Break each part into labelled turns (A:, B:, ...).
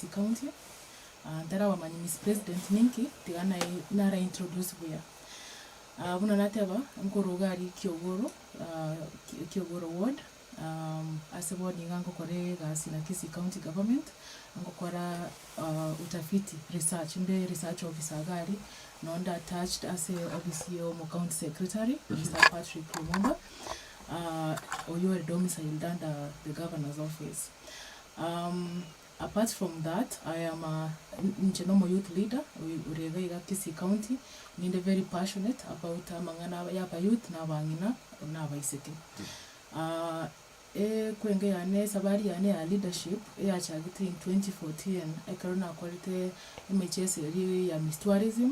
A: Kisii County. Tara wa Miss President ninki tigana nara introduce buya. Vuna nateba nkorogari Kiogoro ward. Ase ward ngango kore gasi na Kisii County government. Ngokora utafiti research officer gari nonda attached as a OBCO mo county secretary Mr. Patrick Lumumba oyo domiciled under the governor's office. Apart from that, I am a Nchenomo youth leader urega Kisii County. Ninde very passionate about mangana yapa youth na bangina na baiseke. Kwenge yane sabari yane ya leadership ya chagiti in 2014 ekarona quality MHS ya Miss Tourism.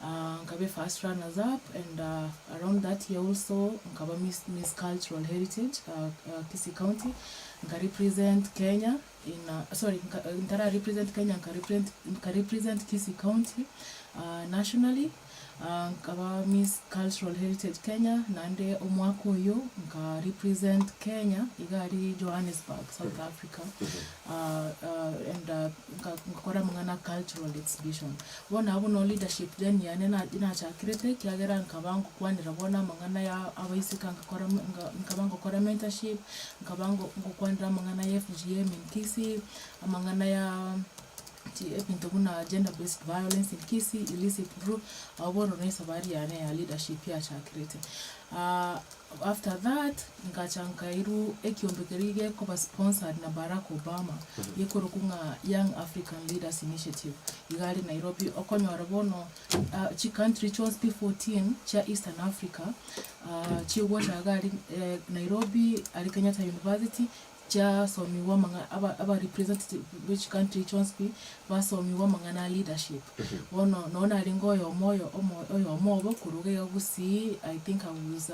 A: Nkabe first runners up, and around that year also nkaba Miss Cultural Heritage Kisii County. Nka represent Kenya ntara represent Kenya, nka represent Kisii County nationally. Nkaba Miss Cultural Heritage Kenya nande omwako yo nka represent Kenya igari Johannesburg, South Africa. And nkakora mungana cultural exhibition. Wona abuno leadership then yane na chakirete kyagera nkabango kwanira bona mungana ya abaisika nkabango kora mentorship, nkabango kwanira mungana ya FGM in Kisii, mungana ya Vuna gender-based violence in Kisii, illicit group, abono na sabari yane ya leadership ya chakirete. After that, nkairu ekiombekerige koba sponsored na Barack Obama yekorokunga Young African Leaders Initiative igari Nairobi okonyo arabono chi country chose P14 cha Eastern Africa chi wota gari Nairobi ali Kenyatta University cha somiwa manga aba representative which country chonspi basomiwa mangana leadership. Wono nona ringo yo moyo omobo kuruge yagusi. I think I was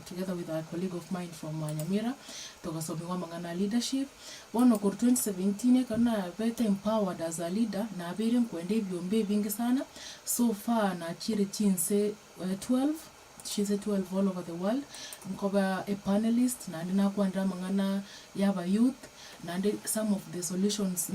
A: together with a colleague of mine from Nyamira tokasomiwa mangana leadership. Wono kwa 2017 kana better empowered as a leader na abiri kwende byombe bingi sana. So far na chire chinse 12. She's a 12 all over the world. Nkoba a panelist na ndina kuandra mangana yaba youth na some of the resolutions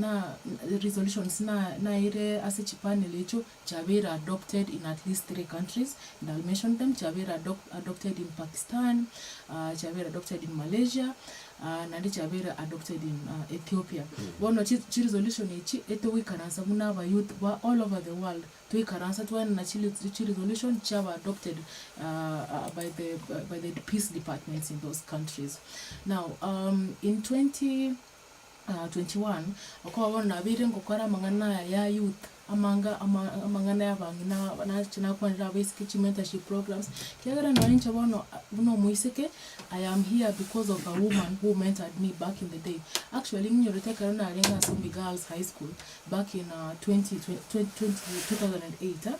A: na ire asichi panel echo chabira adopted in at least 3 countries. And I'll mention them. Chabira adopted in Pakistan, chabira adopted in Malaysia, nandi chabira adopted in Ethiopia. Wono chi resolution echi eto wikaransa muna ba youth wa all over the world. To ikaransa tuwa na chi resolution chaba adopted by the peace departments in those countries. Now, in 2021, okwa wana abire ngokora mangana ya youth amangana ya bangina na china kwanira basic mentorship programs kiagara no incha bono muiseke. I am here because of a woman who mentored me back in the day. Actually nyoroteka na arenga Sumbi Girls High School back in 2008.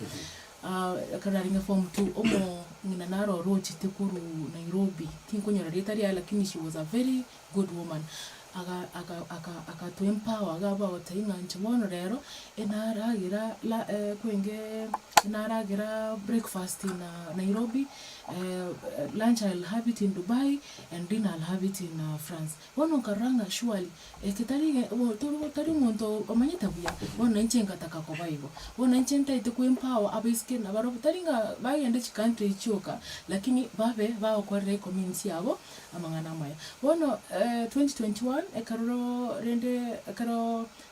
A: Kana ringa form 2 omo nginanaro rochi tekuru Nairobi tinko nyorotari lakini she was a very good woman. Aka to empower agaba watainga nchimono rero enaragira la kwenge enaragira breakfast in Nairobi, lunch I'll have it in Dubai, and dinner I'll have it in France. Wono karanga surely ekitali tari monto omanyita buya wono nchenga takakoba hivyo wono nchenta ite ku empower abiske na baro taringa bagende chi country choka lakini babe bao kwa community yabo amangana maya wono 2021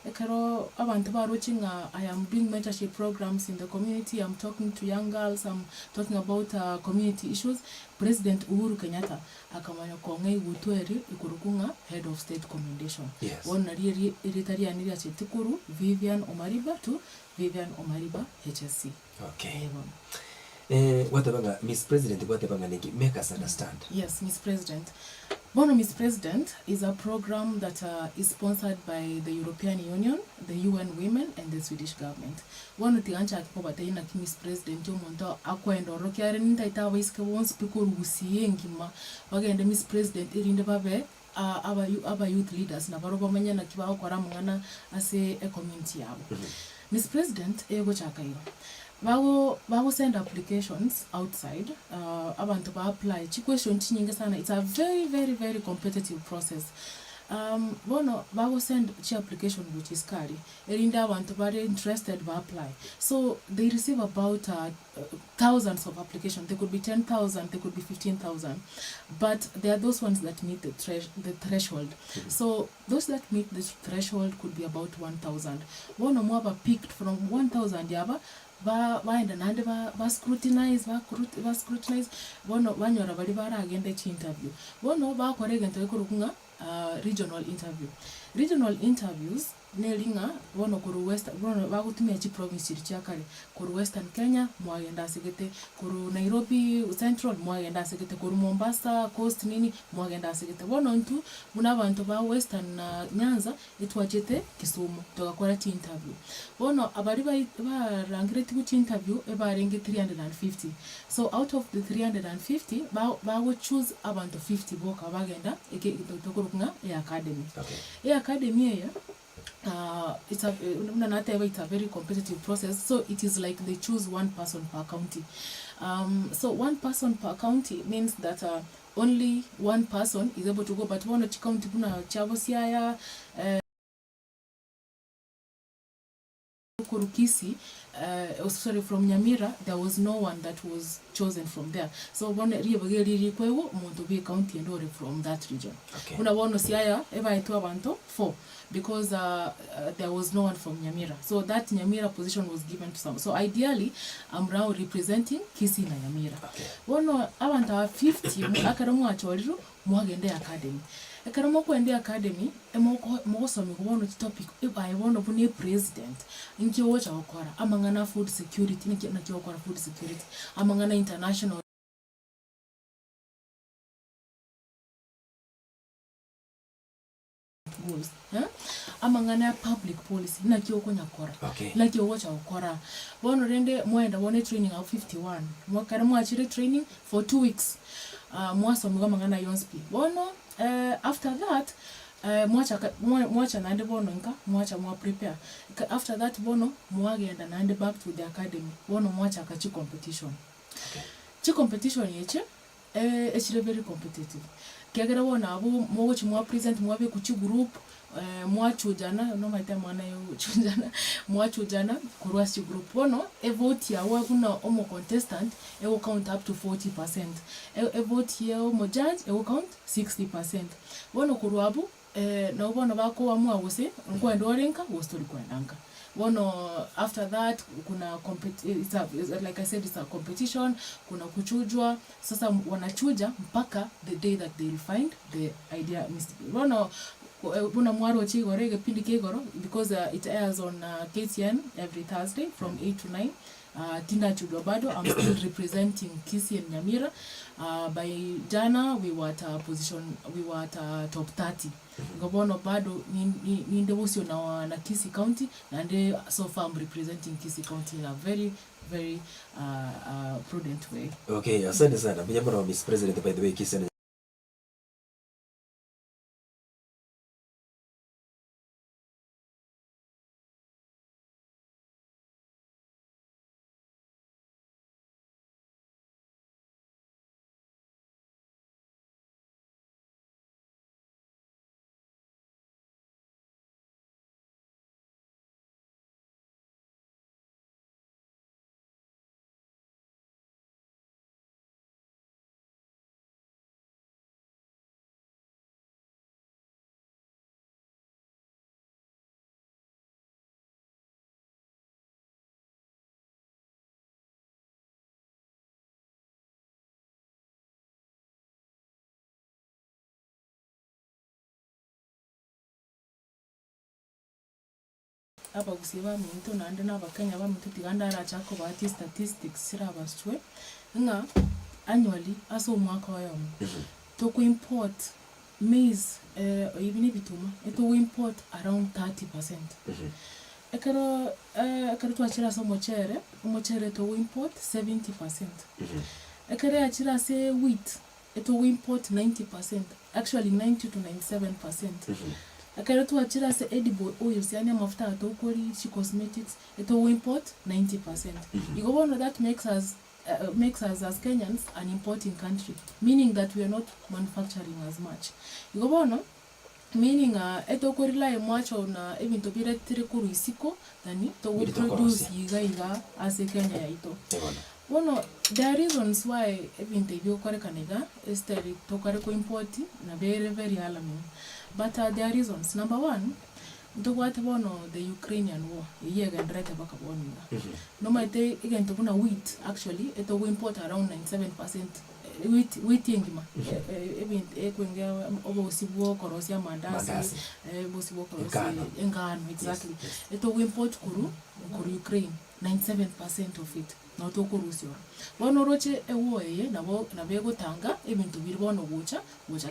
A: ekaro abantu baruchinga. I am doing mentorship programs in the community. I'm talking to young girls. I'm talking about community issues. President Uhuru Kenyatta akamanya kongai gutweri ikurukunga head of state commendation.
B: Yes.
A: Wona ritari aniri achetikuru Vivian Omariba to Vivian Omariba HSC.
B: Okay. What about Miss President? What about make us understand?
A: Yes, Miss President. Bono Miss President is a program that is sponsored by the European Union, the UN Women, and the Swedish government. Bono tigancha akipoba taina ki Miss President yo monto akwendo rokiare ninta itawa iske wons people gusiye ngima bagende Miss President irinde babe aba youth leaders na baroba manya na kibao kwara mungana ase a community yabo. Miss President ego chakayo. Bago send applications outside. Abantu ba apply. Chi question chinyinga sana. It's a very, very, very competitive process. bono bago send chi application which is kari erinda abantu bari interested ba apply, so they receive about thousands of applications. They could be 10,000, they could be 15,000, but there are those ones that meet the threshold. So those that meet the threshold could be about 1,000. Bono mwaba picked from 1,000 yaba baenda nande ba scrutinize bono banyora bali baragenda chi interview bono bakore gento ekurukunga regional interviews nelinga bono kuru west bono bagutumia chi province chiri kare kuru western Kenya mwagenda segete kuru Nairobi central mwagenda segete kuru Mombasa coast nini mwagenda segete bono ntu muna abantu ba western Nyanza etwajete Kisumu tugakora chi interview bono abari barangire chi interview ebarenga 350. So out of the 350 bago choose abantu 50 boka bagenda tokurukunga academy. Okay. Academy it's a very competitive process, so it is like they choose one person per county. So one person per county means that only one person is able to go, but one county kuna Chavosiaya Kurukisi, sorry, from Nyamira, there was no one that was chosen from there. So one really to be county and from that region. Okay. Una one Siaya ever banto 4 because there was no one from Nyamira. So that Nyamira position was given to some. So ideally, I'm now representing Kisi na Nyamira. Okay. One abanta 50 akaramu achoriru mwagende academy. Ekaramo kwende academy emosomi kubono topic I want to be president inki wocha okora amangana food security niki okora food security amangana international goals amangana public policy naki okonya kora. Okay. Naki wocha okora bono rende mwenda wone training of 51 mwakaramo achire training for 2 weeks mwasomi amangana yonspi bono after that mwacha nande bono nka mwacha mwa prepare after that bono mwagenda nande back to the academy bono mwacha akachi competition. Okay. Chi competition yeche it's very competitive kiagera bona abo mwochi mwa present mwabe kuchi group mwachujana no maite mwana yo chujana mwachujana kurwasi group bono e vote ya kuna omo contestant e will count up to 40%. E vote ya omo judge e will count 60%. Bono kurwabu na bono bako wamua wose ngo endorenka wo story kwendanga bono after that kuna like I said it's a competition kuna kuchujwa sasa wanachuja mpaka the day that they'll find the idea bono kuna mwaro chigorege pindi kegoro because it airs on KTN every Thursday from 8 to 9. Tina Chudobado, I'm still representing Kisi and Nyamira. By Jana, we were at top 30. Gobono bado ninde wosio na Kisi County, and so far I'm representing Kisi County in a very, very prudent way.
B: Okay, asante sana. Mjambo Miss President, by the way, Kisi and
A: aba gusiba minto nande n'abakenya bamututiganda arachako bati statistics sirabaswe nga annually aso umwaka wayo to import maize even bituma to import around 30%. Ekaro twachira so mochere to import 70%. Ekare achira se wheat to import 90%, actually 90 to 97%. Akara tu achira se edible oils yani mafuta atokori chi cosmetics eto import 90%. Igobono that makes us as Kenyans an importing country, meaning that we are not manufacturing as much. Igobono meaning eto korila mwacho na ebinto bire tiri kuru isiko tani to we produce iga as a Kenya yaito. Bueno, there are reasons why ebinto ibyo kore kaniga instead to kore ko import na very alarming. But there are reasons. Number one, what bono the Ukrainian war yega ndrete baka boninga. No maite again to kuna wheat actually eto we import around 97% wheat yengima. Kwenge obo sibo korosia mandasi sibo korosia engano exactly. Eto we import kuru Ukraine 97% of it. Na to kurusio. Bono roche ewoye na bego tanga ebintu birbono bucha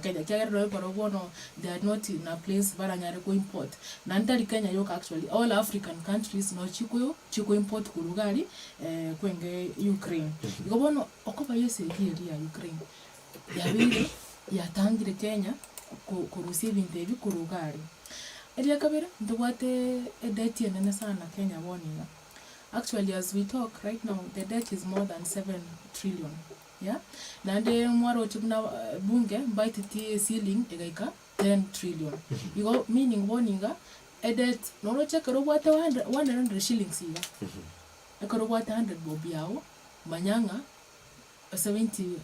A: kenya kya ro paro bono they are not in a place baranyare ko import. Na ndari Kenya yoka actually all African countries no chiko import kurugari kwenge Ukraine. Iko bono okoba yese iri ya Ukraine. Yabiri yatangire Kenya kurusia ibintu ebi kurugari. Eria kabere ndwate debt yenene sana Kenya boninga. Actually, as we talk right now, the debt is more than 7 trillion. Yeah? Nande mwaro chibuna bunge, mbaiti tie ceiling, egaika 10 trillion. Igo, meaning warninga, a debt, no check robota 100 shillings here. Eka robota 100 bob yao, manyanga, 70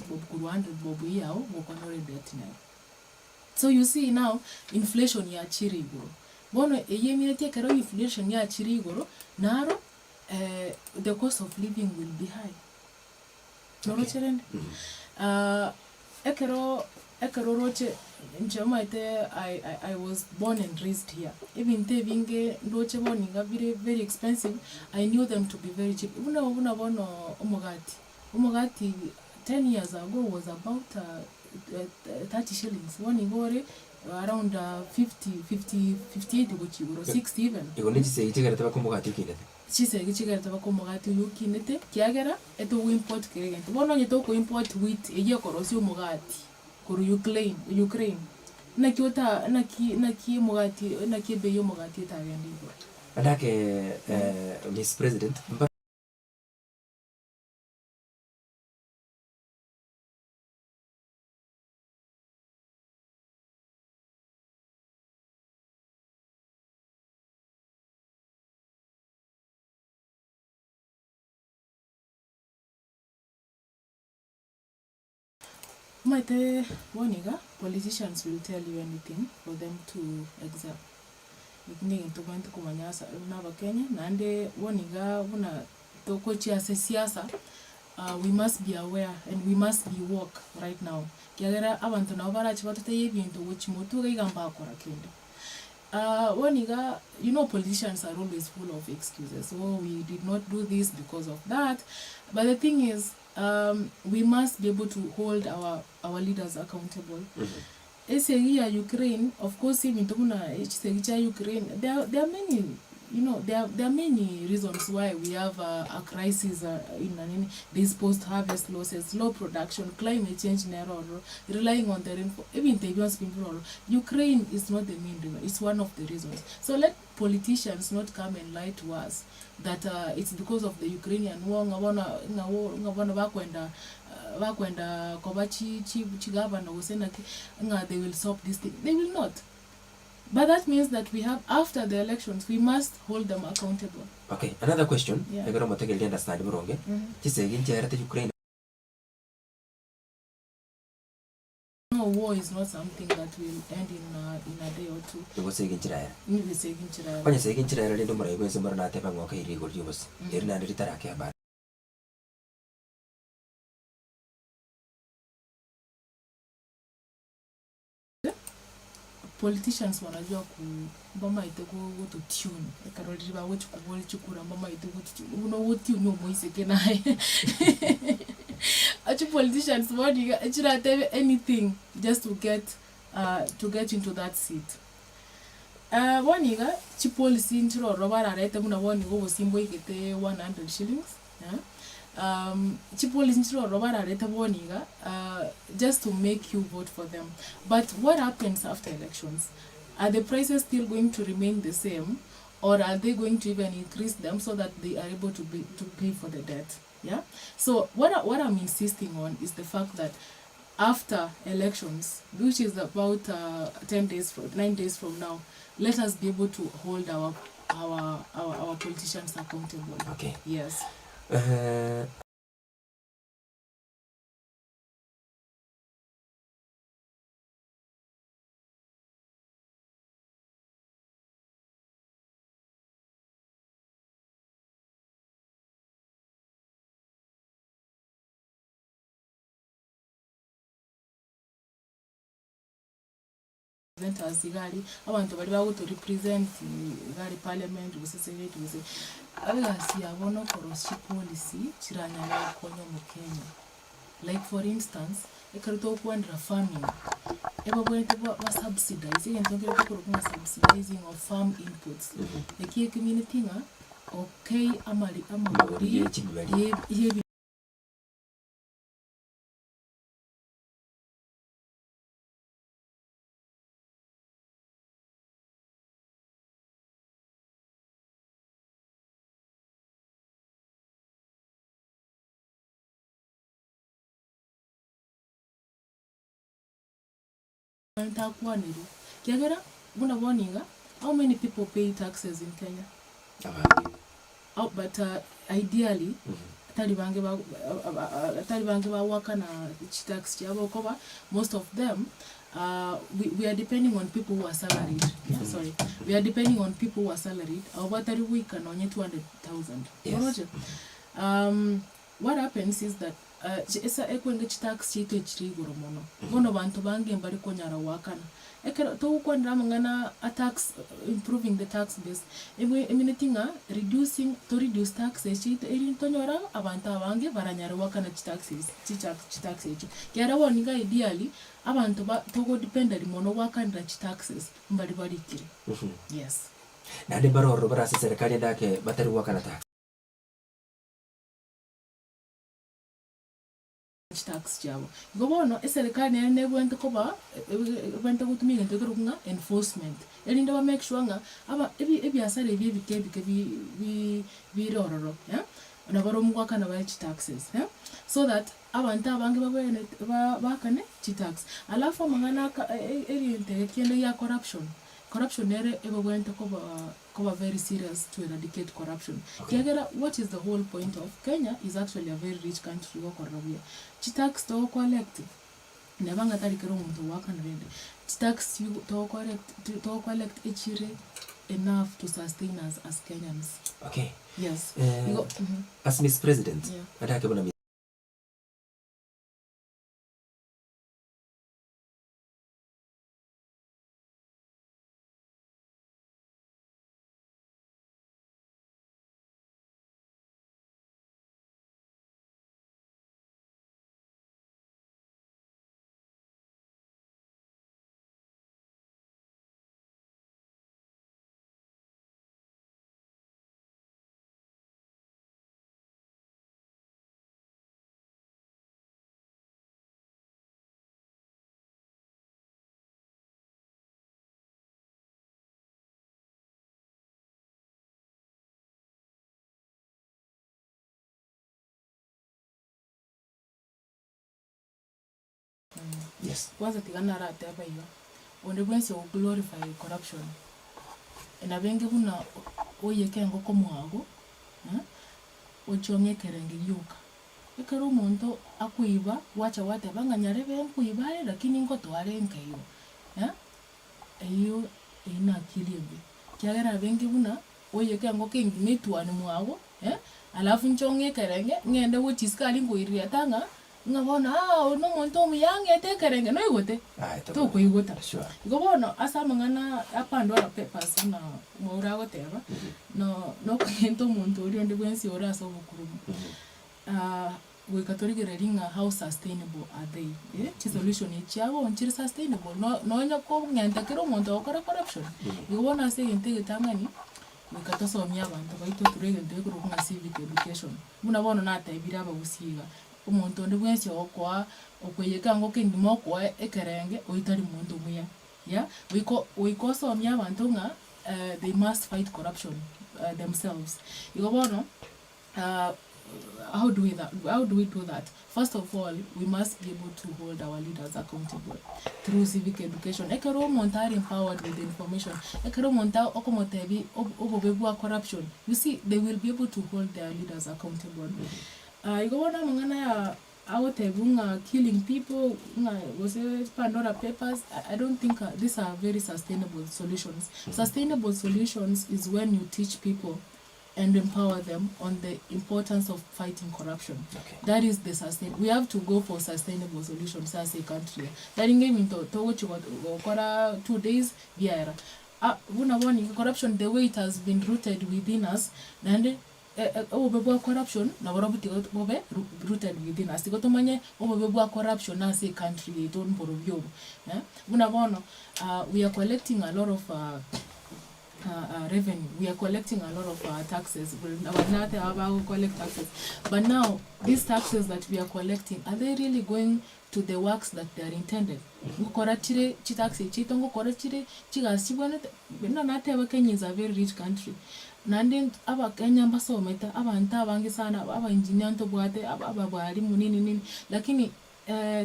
A: bob kuru 100 bob yao, wakonore debt now. So you see now, inflation ya chirigoro. Bono, yemi tie kero inflation ya chirigoro, naro, the cost of living will be high. Okay. Ekero roche njamaite I was born and raised here. Even te vinge roche boninga very expensive. I knew them to be very cheap. Una bono omogati 10 years ago was about 30 shillings. One igore around 58 gochigoro 60 even.
B: Igone chise ichigara taba komogati kinete.
A: Chise gichigara taba komogati yukinete kiagera eto import kiregente. Bono nyeto ko import wheat eye korosi omogati kuru Ukraine. Na kiota na ki mogati na ki beyo mogati tagende igo.
B: Adake Miss President
A: Maite woniga politicians will tell you anything for them to exact. Ikini intubantu kumanyasa unaba Kenya nande woniga una toko chiasa siasa. We must be aware and we must be woke right now. Kiagera abantu na obara chibatute yebintu wuchimotu gaigamba akora kende. Waniga, you know, politicians are always full of excuses. Oh, we did not do this because of that. But the thing is, we must be able to hold our leaders accountable. Here, Ukraine, of course, even Ukraine, there are many, you know, there are many reasons why we have a crisis in these post-harvest losses, low production, climate change, relying on the rainfall. Even people, Ukraine is not the main reason; it's one of the reasons. So let politicians not come and lie to us that it's because of the Ukrainian war. Wakwenda kobachi chigavana usena they will stop this thing. They will not. But that means that we have, after the elections, we must hold them accountable.
B: Okay, another question.
A: Yeah.
B: I got to understand wrong. Ukraine.
A: No, war is not something that will end in a day or two.
B: You was saying Chira.
A: You will say in Chira.
B: When you say in Chira, I don't know where some are not having a illegal use. They're not Ritaraka.
A: Politicians wanajua kubamba itego to tune ekaroli ba which kuboli chukura mbamba itego to know what you know moise kenai actually politicians want actually anything just to get into that seat. Waniga chi policy ntiro robara rete muna woni go simbo ikete 100 shillings. Chipolisi ntiro robara rete woniga just to make you vote for them. But what happens after elections? Are the prices still going to remain the same, or are they going to even increase them so that they are able to pay for the debt? Yeah. So what I'm insisting on is the fact that after elections, which is about 9 days from now, let us be able to hold our politicians accountable.
B: Okay.
A: Yes. As igari abantu bali bawo to represent igari parliament busesere tuze abasi yabona koroshi policy kiranya ya konyo mu Kenya. Like for instance, ekaruto kwandra farming eba bwente ba subsidize into ngere ko kuma subsidizing of farm inputs ekiye community nga okay amali ye ntakwaniru kiagera buna boninga how many people pay taxes in Kenya? But ideally tali bange ba waka na tax chabo koba most of them we are depending on people who are salaried. Sorry, we are depending on people who are salaried about 3 week and only 200,000. Yes. What happens is that esa ekwenge tax chito echirigoro mono bono bantu bange mbali konyara wakana ekero to kwandra mangana a tax improving the tax base eminitinga reduce taxes chito eri tonyora abantu abange baranyara wakana taxes echo kyara woninga ideally abantu togo dependent mono wakandra taxes mbali barikire. Yes.
B: Nade baroro barase serikali ndake batari wakana tax
A: tax chabo gobono eserikali ne bwente koba bwente gutumira ntegero kunga enforcement elinda ba make sure nga aba ebyasale ebike birororo na baro mugwaka na ba taxes so that abantu abange babene bakane tax alafu mangana eriente kende ya corruption ere bwente koba very serious to eradicate corruption. Okay. What is the whole point of Kenya is actually a very rich country okorabia tax to collect nebanga tari kero muntu wakana rende tax to collect echire enough to sustain us as Kenyans.
B: Okay.
A: Yes.
B: As Miss President, atake bona yes.
A: Kwanza tigana rate hapa hiyo. Onde bwense o glorify corruption. Ena benge buna oyeke ngoko mwago, ochonge kerenge yuka. Ekero umuntu akuiba wacha wate banganyare be kuiba lakini ngoto arenke yo. Eyo ina kiribe. Kiagera benge buna oyeke ngoko ngimetwa ni mwago, alafu nchonge kerenge ngende wochiskali ngoiria tanga ngabona no muntu omuyange tekerenge no igote to ko igota
B: sure
A: gobono asa mangana apando la papers na mura goteba no kwento muntu uri onde bwensi ora so bukuru we katorigere ringa how sustainable are they chi solution ichabo onchiri sustainable no nyako ngenda kero muntu okora corruption igobona se intege tangani we katosomya abantu baito turege ndego kunga civic education muna bono nata ibira bagusiga umuntu ndi bwensi okwa okweyeka ngo kingimo kwa ekerenge oitari muntu muya we somya abantu nga they must fight corruption themselves igobono how do we do that? First of all, we must be able to hold our leaders accountable through civic education. Ekero montar empowered with information. Ekero montar okomotebi obobebua corruption. You see, they will be able to hold their leaders accountable. Igona mangana ya out killing people, was it Pandora Papers? I don't think these are very sustainable solutions. Sustainable solutions is when you teach people and empower them on the importance of fighting corruption.
B: Okay.
A: That is the sustain. We have to go for sustainable solutions as a country. That in game into 2 days, Viera. Vuna warning corruption, the way it has been rooted within us, and corruption na borobuti bobe rooted within us. Tigotomanye obebwa corruption as a country don't borobyo. Vuna bono, we are collecting a lot of revenue. We are collecting a lot of taxes. We'll collect taxes. But now, these taxes that we are collecting, are they really going to the works that they are intended? Kenya is a very rich country. Nandi aba Kenya basometa aba ntabangi sana aba engineer nto bwate aba bwalimu nini lakini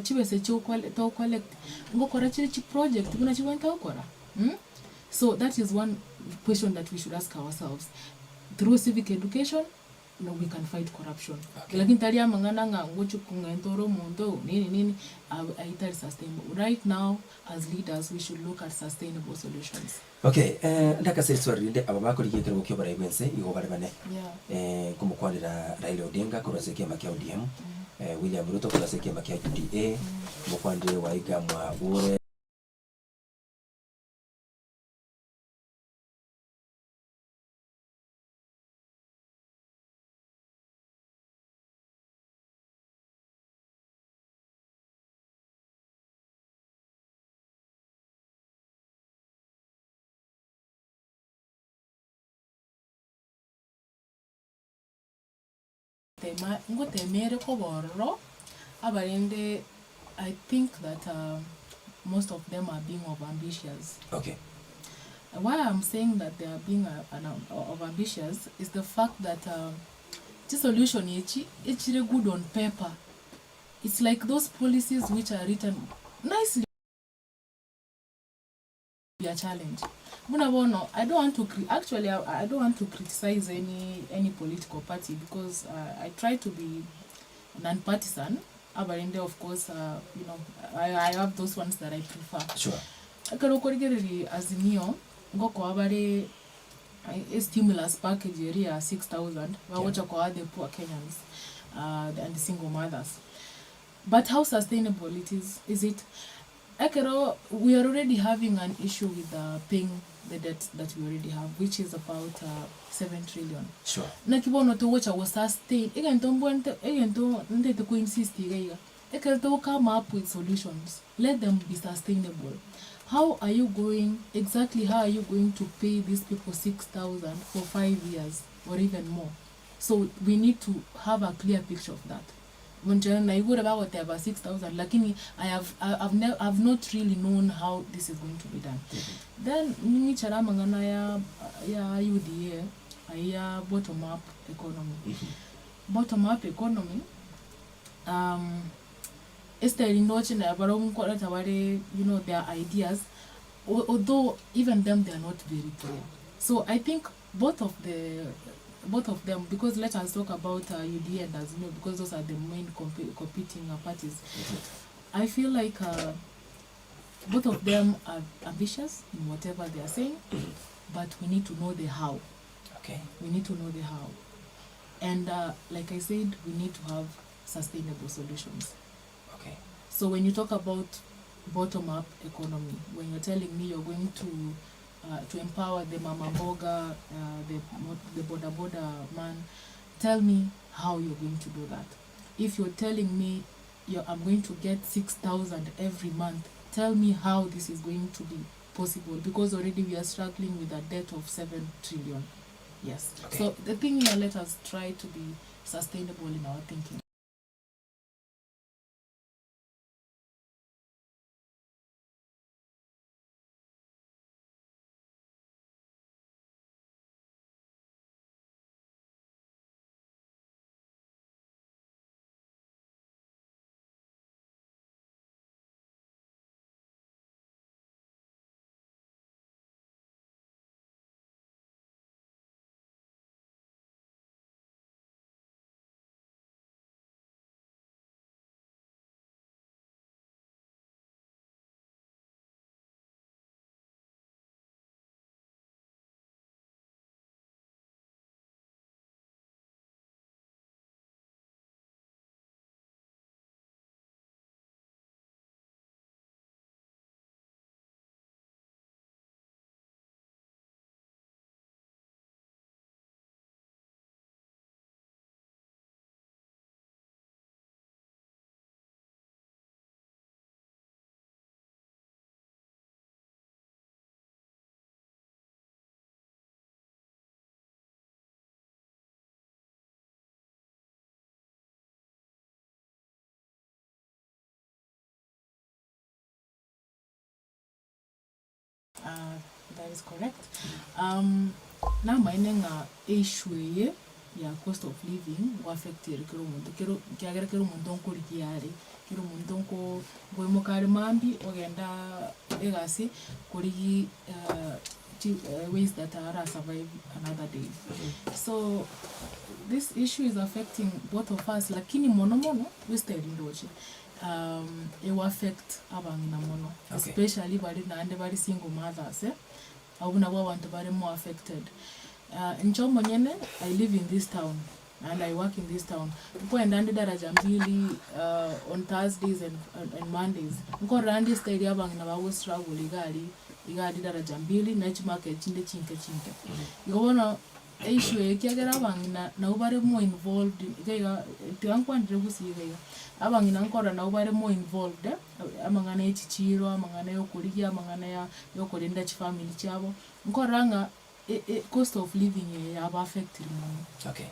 A: chibese to collect ngokora chiri chi project kuna chiwenta ukora. So that is one question that we should ask ourselves. Through civic education, we can fight corruption. Lakini taria mangana nga ngochu kungentoro mundo nini aitari sustainable. Right now, as leaders, we should look at sustainable solutions.
B: Okay, ndaka seswarinde ababako ligekera gukyo bara imense igo bare bane.
A: Yeah.
B: Kumukwandira Raila Odinga kuraseke makia ODM. William Ruto kuraseke makia UDA. Kumukwandire waiga mwa bure.
A: I think that most of them are being ambitious.
B: Okay.
A: Why I'm saying that they are being ambitious is the fact that the solution is good on paper. It's like those policies which are written nicely. Be a challenge. I don't want to I don't want to criticize any political party because I try to be non-partisan. Of course, I have those ones that I prefer.
B: Sure.
A: Azimio ngoko abare a stimulus package area 6,000 wacha kwa the poor Kenyans and the single mothers. But how sustainable it is it? We are already having an issue with paying the debt that we already have, which is about 7 trillion.
B: Sure.
A: Na kibono to watch was sustained. Again, to insist to come up with solutions. Let them be sustainable. How are you going to pay these people 6,000 for 5 years or even more? So we need to have a clear picture of that. When I would about whatever 6,000, lakini I've not really known how this is going to be done. Then mimi chara mangana ya UDA ya bottom up economy. Bottom up economy Esther noche na barom ko taware their ideas, although even them they are not very clear. So I think both of them, because let us talk about UDA and Azimio, because those are the main competing parties. I feel like both of them are ambitious in whatever they are saying, but we need to know the how.
B: Okay.
A: We need to know the how. And like I said, we need to have sustainable solutions.
B: Okay. So
A: when you talk about bottom-up economy, when you're telling me you're going to empower the mama boga, the boda man, tell me how you're going to do that. If you're telling me I'm going to get 6,000 every month, tell me how this is going to be possible, because already we are struggling with a debt of 7 trillion. Yes. Okay. So the thing here, let us try to be sustainable in our thinking. That is correct. Na maine nga issue ya cost of living wa affected kero muntu kiagera kero muntu onkuri kiare kero muntu onko goimo kare mambi ogenda egasi kuri ways that are survive another day. So this issue is affecting both of us, lakini mono we stay indoors. It will affect abangina mono, especially bali na ande bali single mothers. Abuna wa want bali more affected. Nchombo nyene, I live in this town and I work in this town. Nko endandi daraja mbili on Thursdays and Mondays. Nko randi stay abangina bawo struggle igali daraja mbili na market chinde chinke. Ngobona issue kiagera abangina na ubare more involved gaiga tiankwandire gusiga abangina nkora na ubare more involved amangana echichiro amangana yokuriya amangana yokorinda family chabo nkoranga cost of living ya affect mu.
B: Okay.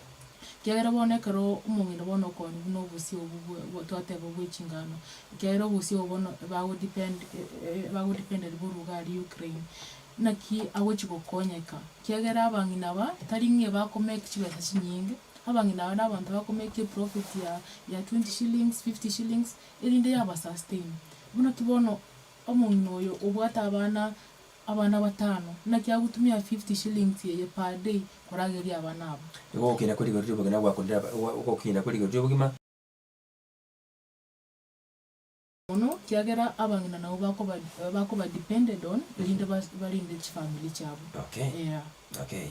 A: Kiagera bone karo umungina bono ko no busi obu twatebo bwechingano kiagera busi obono bawo depend burugali Ukraine naki awochi gukonyeka kiagera abangina ba taringe bakomeka kibeta kinyinge abangina n'abantu bakomeka profit ya 20 shillings 50 shillings irinde yaba sustain buno kibono omuntu oyo obwata abana batano naki agutumia 50 shillings ye per day kurageri abana abo
B: ego kina kuri gari bugana gwakundira uko kina kuri gari bugima
A: mono kiagera abangina nabo bako ba depended on irinde barinde family chabo.
B: Okay.
A: Yeah.
B: Okay.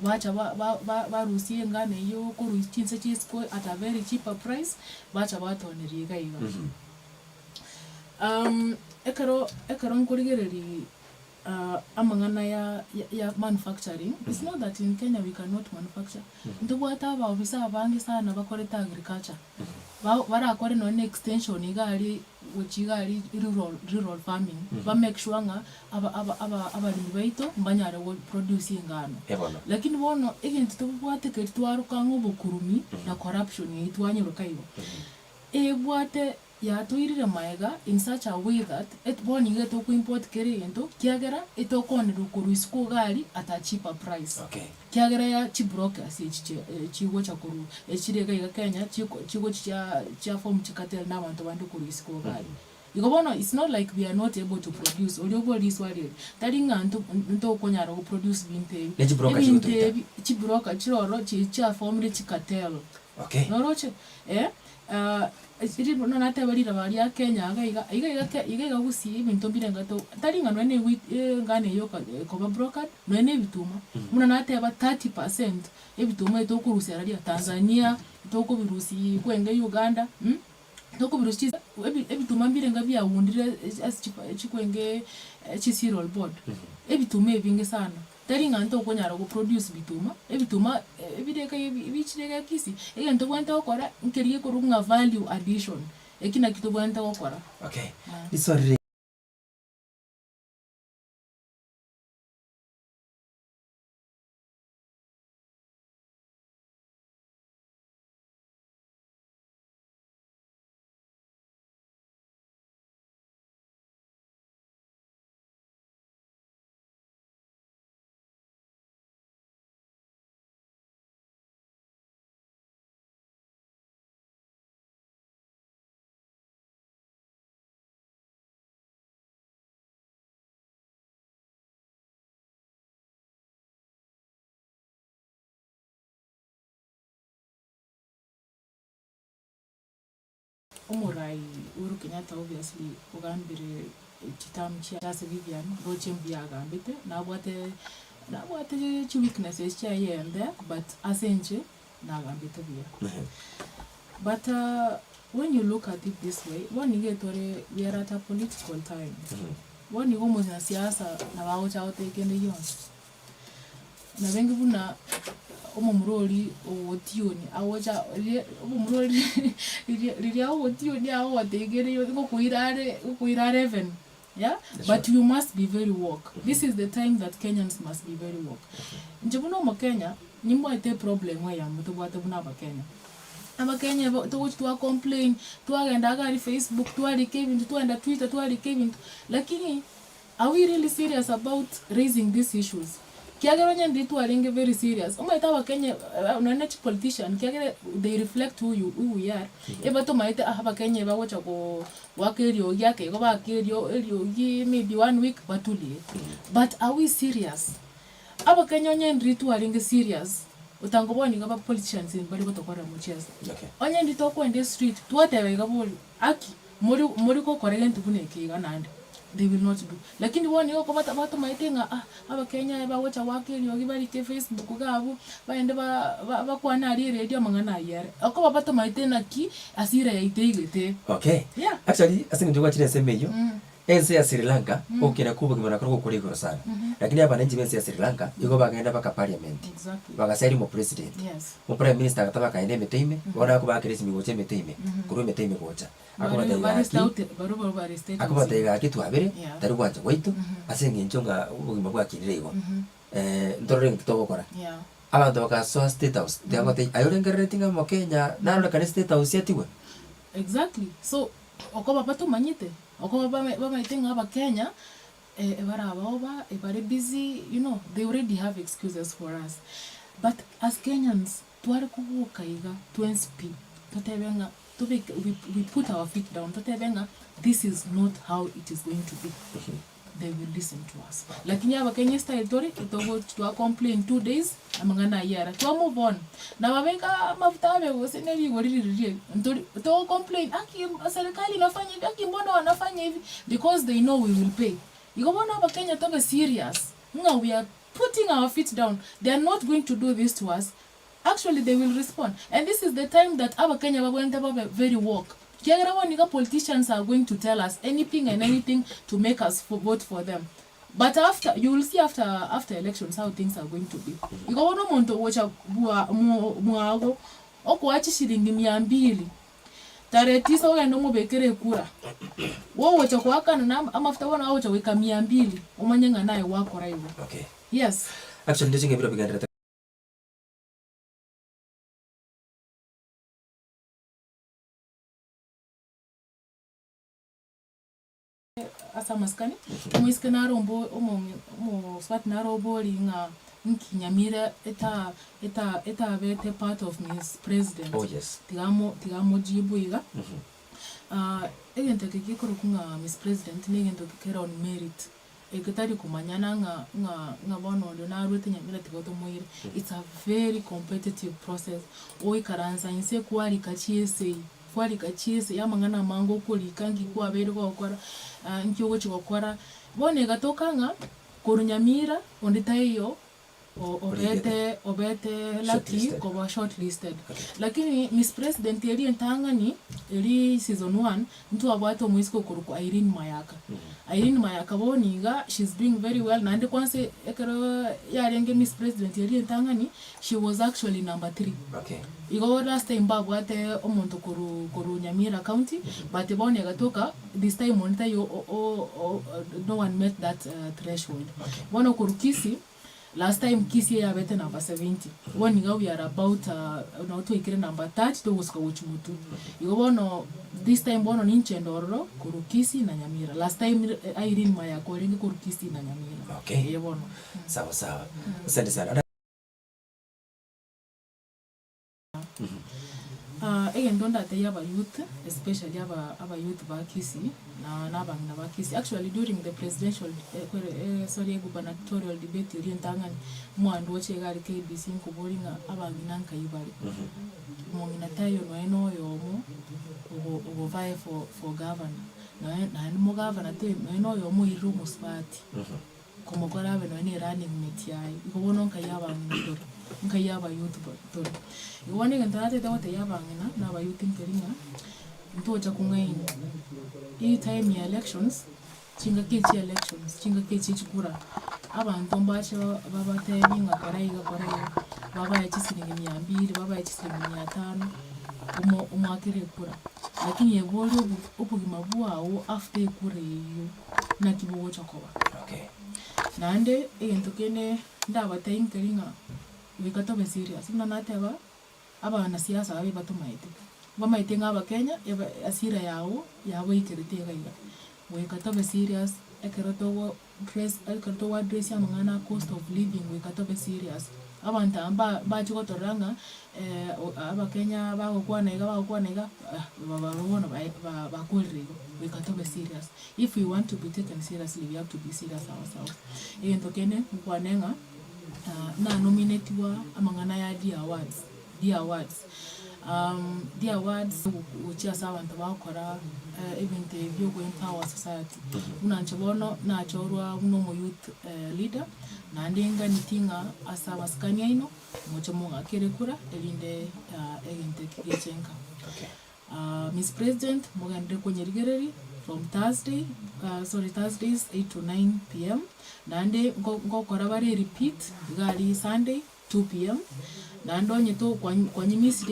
A: bacha barusie ngano iyo kuruchinse chisco at a very cheaper price bacha batoneriga iga ekaro nkurigereri amangana ya manufacturing. It's not that in Kenya we cannot manufacture. Ndubwata ba ofisa abangi sana bakoreta agriculture. Barakore no extension igari which igari rural farming. Ba make sure nga aba baito mbanyara wo produce ngano. Lakini bono egenti tubwate ke twarukango bukurumi na corruption yitwanyiruka ibo. Ebwate ya tuirire maega in such a way that it boni geto ku import kere ento kiagera ito konero kuruisiko gari at a cheaper price.
B: Okay.
A: Kiagera ya chibroka chigo cha kuru echirega iga Kenya chigo cha form chikatel na bantu bandu kuruisiko gari. Igobono it's not like we are not able to produce oliobo this wali taringa nto konyara ku produce binte chibroka chiroro cha form chikatel.
B: Okay.
A: Noroche iri no nate barira bari ya Kenya iga gusi ibintu birengato taringa no ne ngane yo ko ba broker no ne bituma muna nate ba 30% ebituma itokurusi ari ya Tanzania itokubirusi kwenge Uganda itokubirusi ebituma birenga bya wundire chikwenge chisirol board ebituma ebinge sana taringa nto konyara go produce bituma ebituma ebireka ibichireka kisi egento bwanta okora nkeriye kurunga value addition ekina kitu bwanta okora.
B: Okay. Isori
A: Omurai Uhuru Kenyatta obviously ugambire chitamchi cha Vivian roche mbiaga mbete na bwate chi weaknesses cha yende but asenje na gambite bia. But when you look at it this way, one igetore we are at a political time. One igomo na siasa na wao cha otekende yonse. Na bengi buna omumuroli otioni awoja omumuroli lilia otioni awo ategere yo kuirare even. Yeah, but you must be very woke. This is the time that Kenyans must be very woke. Njibuno mo Kenya nimbo ite problem wa ya mtu bwate buna ba Kenya. Aba Kenya to complain to agenda gari Facebook to ari Kevin to enda Twitter to ari Kevin, lakini are we really serious about raising these issues? Kiagera nyandi to aringe very serious. Omaita wa Kenya unaona politician kiagera they reflect who we are. Eba to maite aba Kenya ba wacha ko wakerio yake ko ba kerio elio maybe 1 week batuli. But are we serious? Aba Kenya nyandi to aringe serious. Utangoboni ngaba politicians in bali gotokora mucheza.
B: Okay.
A: Onyandi to ko in the street to atebe gaboli aki muri ko koregen tubuneke ganande. They will not do. Lakini woni yoko bata maitenga aba Kenya ba wacha wakeli ogibali ke Facebook gabu baende ba kwana ari radio mangana yare akoba bata maitena ki asira ya itegete.
B: Okay.
A: Yeah.
B: Actually asingi ndiko chile semeyo ense ya Sri Lanka okera kubo kimana koro kuri goro sana. Lakini hapa nchi ya Sri Lanka yuko bakaenda baka parliament.
A: Exactly.
B: Bakasairi mo president.
A: Yes.
B: Mo prime minister akataba kaende meteime wana ko bakirisi migoche meteime kuru meteime gocha akuba tega kitu abere tari kwanje waitu asengi nchonga ubugima bwa kirego ndorore ngitoko kora abantu bakasoa state house ndangote ayorengeretinga mo Kenya naro kana state house yatiwe.
A: Exactly. So okoba pato manyite okoba ba itenga aba Kenya ebara abaoba ebare busy, you know, they already have excuses for us, but as Kenyans twari kubuka iga twenspy totebenga we put our feet down. This is not how it is going to be. They will listen to us. Lakini aba Kenya style tori itogo to complain 2 days amangana yara to move on. Na babenga mafuta abe goseneri goriri ntori to complain aki serikali inafanya hivi aki mbona wanafanya hivi because they know we will pay. Igobona aba Kenya tobe serious. Nga we are putting our feet down. They are not going to do this to us. Actually, they will respond. And this is the time that our Kenya are going to have a very woke. Politicians are going to tell us anything and anything to make us vote for them. But after, you will see after elections how things are going to be. Ikaona muntu wocha muago okuachi shilingi 200. Tarehe 9 ugenda mubekere kura. Wowe wocha kwakana na amafuta wana wocha weka 200. Umanyenga naye wako raivo.
B: Okay.
A: Yes.
B: Actually ndichinge biro bigandira
A: asa maskani muiske narombo omo swat narombo linga nkinyamira eta vete part of Miss President.
B: Oh yes.
A: Tigamo jibuiga. Egente kikoro kunga Miss President negento kikera on merit. Ekatari kumanyana nga bono na rute nyamira tigoto moire. It's a very competitive process. Oi karanza inse kwali kachiese kwali kachiese yamangana mango kuli kangi kwa bero kwa kwara nkyogo chikokora bone gatokanga korunyamira onditayo obete lucky kwa shortlisted. Lakini Miss President yeli entangani eli season 1 mtu abwato muisiko kuruko Irene Mayaka. Irene Mayaka boniga, she's doing very well. Nande kwanse ekero yarenge Miss President yeli entangani, she was actually number 3.
B: Okay.
A: Igo last time babwate omuntu koru Nyamira County, but bone gatoka this time on no one met that threshold.
B: Okay.
A: Bono koru Kisi last time Kisi ya bete number 70. One we are about na to ikire number 30 to uska uchumutu. Igo bono this time bono ninchendo koru Kisi na Nyamira. Last time Irene Maya koringe koru Kisi na Nyamira.
B: Okay.
A: Ye bono.
B: Sawa sawa. Asante sana.
A: Again, don't that yaba youth, especially yaba youth ba Kisi na nabang na ba Kisi. Actually, during the presidential, gubernatorial debate, yentangani mo and watch egari KBC nkubolinga abang nanka ibali. Mo minatayo no yo mo vie for governor. Na mo governor te no yo mo iru musbati. Como kora beno ni running mate yai. Ikobono nka yaba ngidoro. Nka yaba youth ba. Iwane gantate tawate yabangina na ba youth interinga ntoja kungaini i time ya elections chinga kechi chikura abantu mbacho babateninga koraiga baba ya chisilingi 200 baba ya chisilingi 500 umwakire kura lakini yebole ubugima bwawo after kure yo na kibogo chokoba.
B: Okay.
A: Nande entokene ndabate interinga wikatobe serious nateba abana siasa babe batumaite bamaite ngaba Kenya asira yabo ikiritega iga we katobe serious ekeroto address ya mangana cost of living we katobe serious abantu amba bachikotoranga aba Kenya bagokwana babona bakulrigo we katobe serious. If we want to be taken seriously we have to be serious ourselves. Entokene mkwanenga na nominatiwa amangana ya The awards uchia sawa ntabakora event byo go empower society. Unanchobono na chorwa uno mo youth leader na ndenga nitinga asa maskania ino mochomonga kerekura elinde egente kigechenka.
B: Okay.
A: Miss President mogande konyerigereri from Thursdays 8 to 9 p.m. Nande ngokora bare repeat gali Sunday 2 p.m. Nando nyeto kwa nyimisi